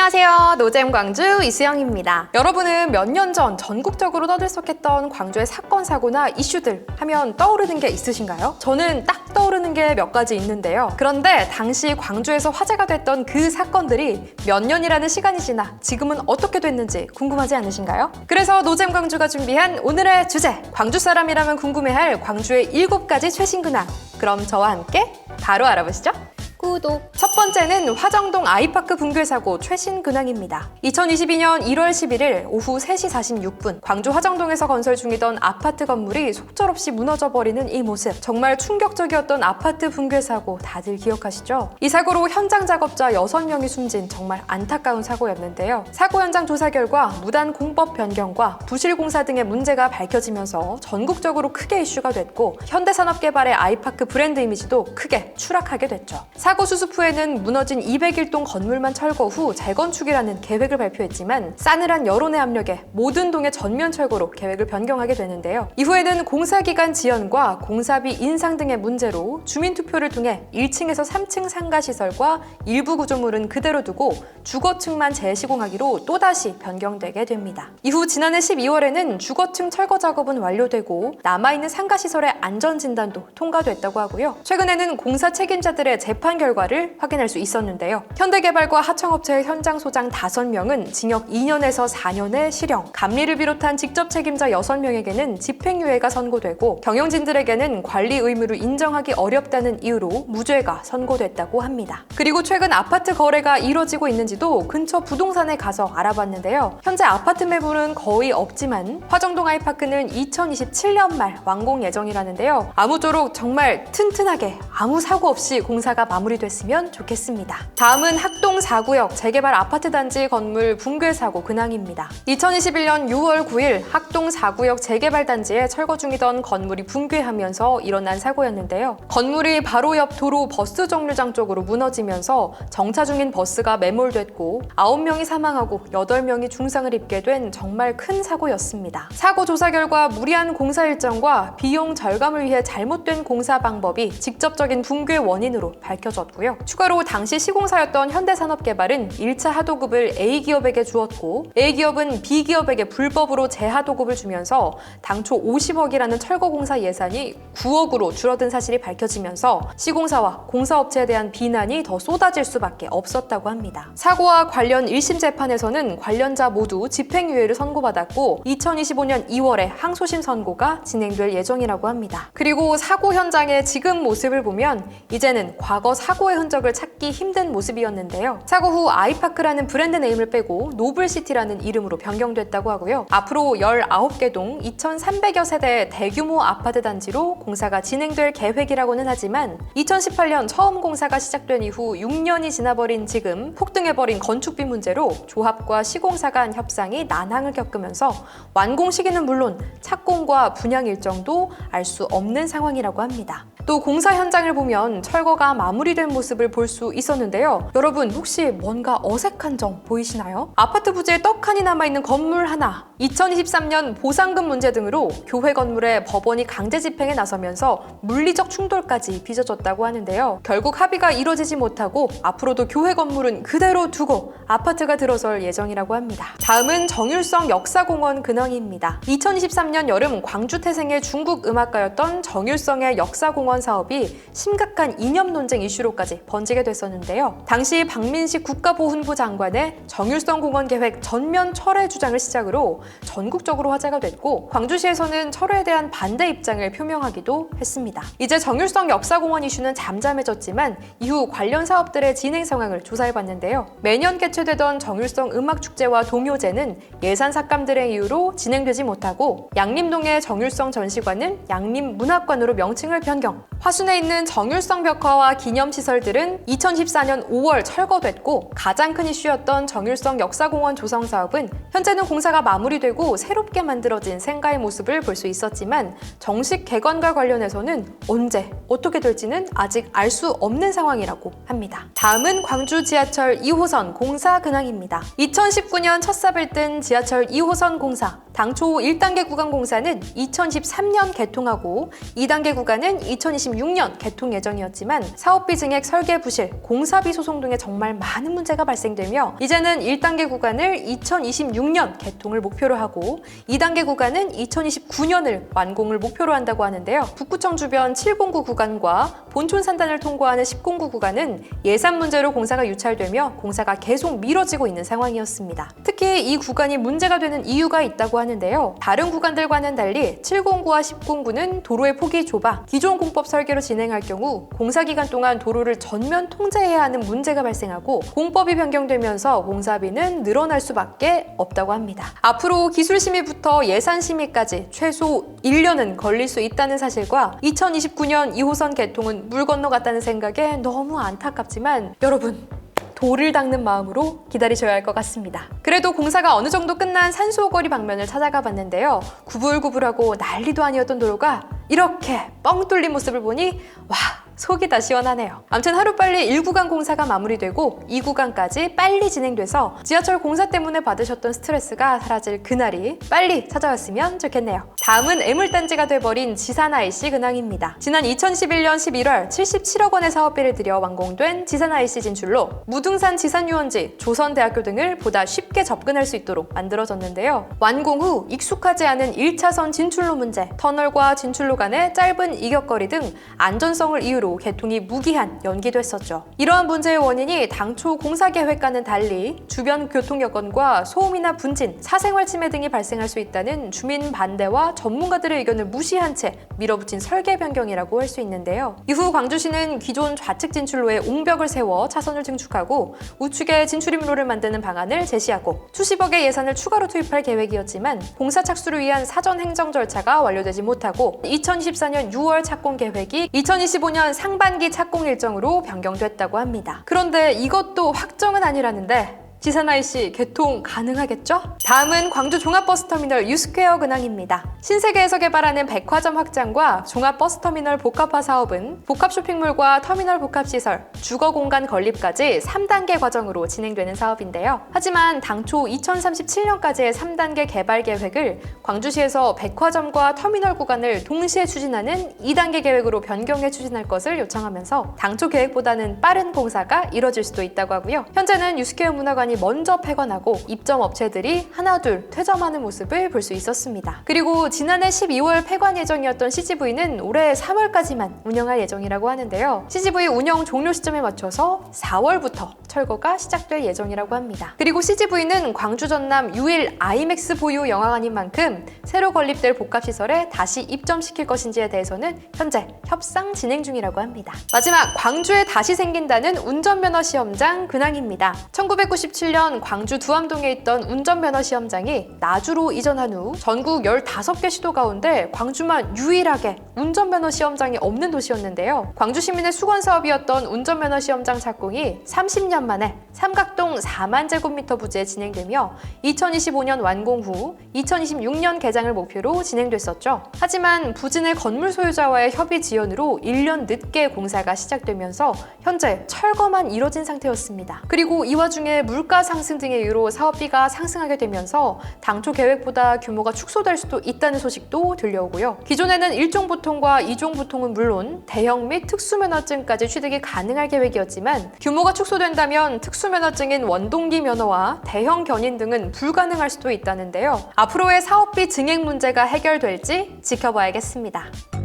안녕하세요. 노잼 광주 이수영입니다. 여러분은 몇 년 전 전국적으로 떠들썩했던 광주의 사건, 사고나 이슈들 하면 떠오르는 게 있으신가요? 저는 딱 떠오르는 게 몇 가지 있는데요. 그런데 당시 광주에서 화제가 됐던 그 사건들이 몇 년이라는 시간이 지나 지금은 어떻게 됐는지 궁금하지 않으신가요? 그래서 노잼 광주가 준비한 오늘의 주제, 광주 사람이라면 궁금해할 광주의 7가지 최신 근황. 그럼 저와 함께 바로 알아보시죠. 구독! 첫 번째는 화정동 아이파크 붕괴 사고 최신 근황입니다. 2022년 1월 11일 오후 3시 46분 광주 화정동에서 건설 중이던 아파트 건물이 속절없이 무너져버리는 이 모습, 정말 충격적이었던 아파트 붕괴 사고 다들 기억하시죠? 이 사고로 현장 작업자 6명이 숨진 정말 안타까운 사고였는데요. 사고 현장 조사 결과 무단 공법 변경과 부실 공사 등의 문제가 밝혀지면서 전국적으로 크게 이슈가 됐고 현대산업개발의 아이파크 브랜드 이미지도 크게 추락하게 됐죠. 사고 수습 후에는 무너진 201동 건물만 철거 후 재건축이라는 계획을 발표했지만 싸늘한 여론의 압력에 모든 동의 전면 철거로 계획을 변경하게 되는데요. 이후에는 공사기간 지연과 공사비 인상 등의 문제로 주민투표를 통해 1층에서 3층 상가시설과 일부 구조물은 그대로 두고 주거층만 재시공하기로 또다시 변경되게 됩니다. 이후 지난해 12월에는 주거층 철거 작업은 완료되고 남아있는 상가시설의 안전진단도 통과됐다고 하고요. 최근에는 공사 책임자들의 재판 결과를 확인할 수 있었는데요. 현대개발과 하청업체의 현장 소장 5명은 징역 2년에서 4년의 실형, 감리를 비롯한 직접 책임자 6명에게는 집행유예가 선고되고 경영진들에게는 관리 의무를 인정하기 어렵다는 이유로 무죄가 선고됐다고 합니다. 그리고 최근 아파트 거래가 이뤄지고 있는지도 근처 부동산에 가서 알아봤는데요. 현재 아파트 매물은 거의 없지만 화정동 아이파크는 2027년 말 완공 예정이라는데요. 아무쪼록 정말 튼튼하게 아무 사고 없이 공사가 마무리됐으면 좋겠습니다. 다음은 학동 4구역 재개발 아파트 단지 건물 붕괴 사고 근황입니다. 2021년 6월 9일 학동 4구역 재개발 단지에 철거 중이던 건물이 붕괴하면서 일어난 사고였는데요. 건물이 바로 옆 도로 버스 정류장 쪽으로 무너지면서 정차 중인 버스가 매몰됐고 9명이 사망하고 8명이 중상을 입게 된 정말 큰 사고였습니다. 사고 조사 결과 무리한 공사 일정과 비용 절감을 위해 잘못된 공사 방법이 직접적인 붕괴 원인으로 밝혀졌고요. 추가로 당시 시공사였던 현대산업개발은 1차 하도급을 A기업에게 주었고 A기업은 B기업에게 불법으로 재하도급을 주면서 당초 50억이라는 철거공사 예산이 9억으로 줄어든 사실이 밝혀지면서 시공사와 공사업체에 대한 비난이 더 쏟아질 수밖에 없었다고 합니다. 사고와 관련 1심 재판에서는 관련자 모두 집행유예를 선고받았고 2025년 2월에 항소심 선고가 진행될 예정이라고 합니다. 그리고 사고 현장의 지금 모습을 보면 이제는 과거 사고의 흔적을 찾기 힘든 모습이었는데요. 사고 후 아이파크라는 브랜드 네임을 빼고 노블시티라는 이름으로 변경됐다고 하고요. 앞으로 19개 동 2,300여 세대의 대규모 아파트 단지로 공사가 진행될 계획이라고는 하지만 2018년 처음 공사가 시작된 이후 6년이 지나버린 지금 폭등해버린 건축비 문제로 조합과 시공사 간 협상이 난항을 겪으면서 완공 시기는 물론 착공과 분양 일정도 알 수 없는 상황이라고 합니다. 또 공사 현장을 보면 철거가 마무리된 모습을 볼 수 있었는데요. 여러분 혹시 뭔가 어색한 점 보이시나요? 아파트 부지에 떡하니 남아있는 건물 하나, 2023년 보상금 문제 등으로 교회 건물에 법원이 강제 집행에 나서면서 물리적 충돌까지 빚어졌다고 하는데요. 결국 합의가 이루어지지 못하고 앞으로도 교회 건물은 그대로 두고 아파트가 들어설 예정이라고 합니다. 다음은 정율성 역사공원 근황입니다. 2023년 여름 광주 태생의 중국 음악가였던 정율성의 역사공원 사업이 심각한 이념 논쟁 이슈로까지 번지게 됐었는데요. 당시 박민식 국가보훈부 장관의 정율성 공원 계획 전면 철회 주장을 시작으로 전국적으로 화제가 됐고 광주시에서는 철회에 대한 반대 입장을 표명하기도 했습니다. 이제 정율성 역사공원 이슈는 잠잠해졌지만 이후 관련 사업들의 진행 상황을 조사해봤는데요. 매년 개최되던 정율성 음악축제와 동요제는 예산 삭감들의 이유로 진행되지 못하고 양림동의 정율성 전시관은 양림문학관으로 명칭을 변경, 화순에 있는 정율성 벽화와 기념시설들은 2014년 5월 철거됐고 가장 큰 이슈였던 정율성 역사공원 조성 사업은 현재는 공사가 마무리되고 새롭게 만들어진 생가의 모습을 볼 수 있었지만 정식 개관과 관련해서는 언제 어떻게 될지는 아직 알 수 없는 상황이라고 합니다. 다음은 광주 지하철 2호선 공사 근황입니다. 2019년 첫 삽을 뜬 지하철 2호선 공사, 당초 1단계 구간 공사는 2013년 개통하고 2단계 구간은 2020년 2026년 개통 예정이었지만 사업비 증액, 설계 부실, 공사비 소송 등의 정말 많은 문제가 발생되며 이제는 1단계 구간을 2026년 개통을 목표로 하고 2단계 구간은 2029년을 완공을 목표로 한다고 하는데요. 북구청 주변 709 구간과 본촌 산단을 통과하는 1009 구간은 예산 문제로 공사가 유찰되며 공사가 계속 미뤄지고 있는 상황이었습니다. 특히 이 구간이 문제가 되는 이유가 있다고 하는데요. 다른 구간들과는 달리 709와 1009는 도로의 폭이 좁아 기존 공법 설계로 진행할 경우 공사 기간 동안 도로를 전면 통제해야 하는 문제가 발생하고 공법이 변경되면서 공사비는 늘어날 수밖에 없다고 합니다. 앞으로 기술심의부터 예산심의까지 최소 1년은 걸릴 수 있다는 사실과 2029년 2호선 개통은 물 건너갔다는 생각에 너무 안타깝지만 여러분, 돌을 닦는 마음으로 기다리셔야 할 것 같습니다. 그래도 공사가 어느 정도 끝난 산수호거리 방면을 찾아가 봤는데요. 구불구불하고 난리도 아니었던 도로가 이렇게 뻥 뚫린 모습을 보니 와, 속이 다 시원하네요. 아무튼 하루빨리 1구간 공사가 마무리되고 2구간까지 빨리 진행돼서 지하철 공사 때문에 받으셨던 스트레스가 사라질 그날이 빨리 찾아왔으면 좋겠네요. 다음은 애물단지가 돼버린 지산 IC 근황입니다. 지난 2011년 11월 77억 원의 사업비를 들여 완공된 지산 IC 진출로 무등산 지산유원지, 조선대학교 등을 보다 쉽게 접근할 수 있도록 만들어졌는데요. 완공 후 익숙하지 않은 1차선 진출로 문제, 터널과 진출로 간의 짧은 이격거리 등 안전성을 이유로 개통이 무기한 연기됐었죠. 이러한 문제의 원인이 당초 공사 계획과는 달리 주변 교통 여건과 소음이나 분진, 사생활 침해 등이 발생할 수 있다는 주민 반대와 전문가들의 의견을 무시한 채 밀어붙인 설계 변경이라고 할 수 있는데요. 이후 광주시는 기존 좌측 진출로에 옹벽을 세워 차선을 증축하고 우측에 진출입로를 만드는 방안을 제시하고 수십억의 예산을 추가로 투입할 계획이었지만 공사 착수를 위한 사전 행정 절차가 완료되지 못하고 2024년 6월 착공 계획이 2025년 상반기 착공 일정으로 변경됐다고 합니다. 그런데 이것도 확정은 아니라는데 지산 IC 개통 가능하겠죠? 다음은 광주 종합버스터미널 유스퀘어 근황입니다. 신세계에서 개발하는 백화점 확장과 종합버스터미널 복합화 사업은 복합쇼핑몰과 터미널 복합시설, 주거공간 건립까지 3단계 과정으로 진행되는 사업인데요. 하지만 당초 2037년까지의 3단계 개발 계획을 광주시에서 백화점과 터미널 구간을 동시에 추진하는 2단계 계획으로 변경해 추진할 것을 요청하면서 당초 계획보다는 빠른 공사가 이뤄질 수도 있다고 하고요. 현재는 유스퀘어 문화관이 먼저 폐관하고 입점 업체들이 하나둘 퇴점하는 모습을 볼 수 있었습니다. 그리고 지난해 12월 폐관 예정이었던 CGV는 올해 3월까지만 운영할 예정이라고 하는데요. CGV 운영 종료 시점에 맞춰서 4월부터 철거가 시작될 예정이라고 합니다. 그리고 CGV는 광주 전남 유일 아이맥스 보유 영화관인 만큼 새로 건립될 복합시설에 다시 입점시킬 것인지에 대해서는 현재 협상 진행 중이라고 합니다. 마지막, 광주에 다시 생긴다는 운전면허 시험장 근황입니다. 1997년 광주 두암동에 있던 운전면허 시험장이 나주로 이전한 후 전국 15개 시도 가운데 광주만 유일하게 운전면허 시험장이 없는 도시였는데요. 광주 시민의 수건 사업이었던 운전면허 시험장 착공이 30년 만에 삼각동 4만 제곱미터 부지에 진행되며 2025년 완공 후 2026년 개장을 목표로 진행됐었죠. 하지만 부지 내 건물 소유자와의 협의 지연으로 1년 늦게 공사가 시작되면서 현재 철거만 이뤄진 상태였습니다. 그리고 이 와중에 물가 상승 등의 이유로 사업비가 상승하게 되면서 당초 계획보다 규모가 축소될 수도 있다는 소식도 들려오고요. 기존에는 1종 보통과 2종 보통은 물론 대형 및 특수면허증까지 취득이 가능할 계획이었지만 규모가 축소된다면 특수면허증인 원동기 면허와 대형 견인 등은 불가능할 수도 있다는데요. 앞으로의 사업비 증액 문제가 해결될지 지켜봐야겠습니다.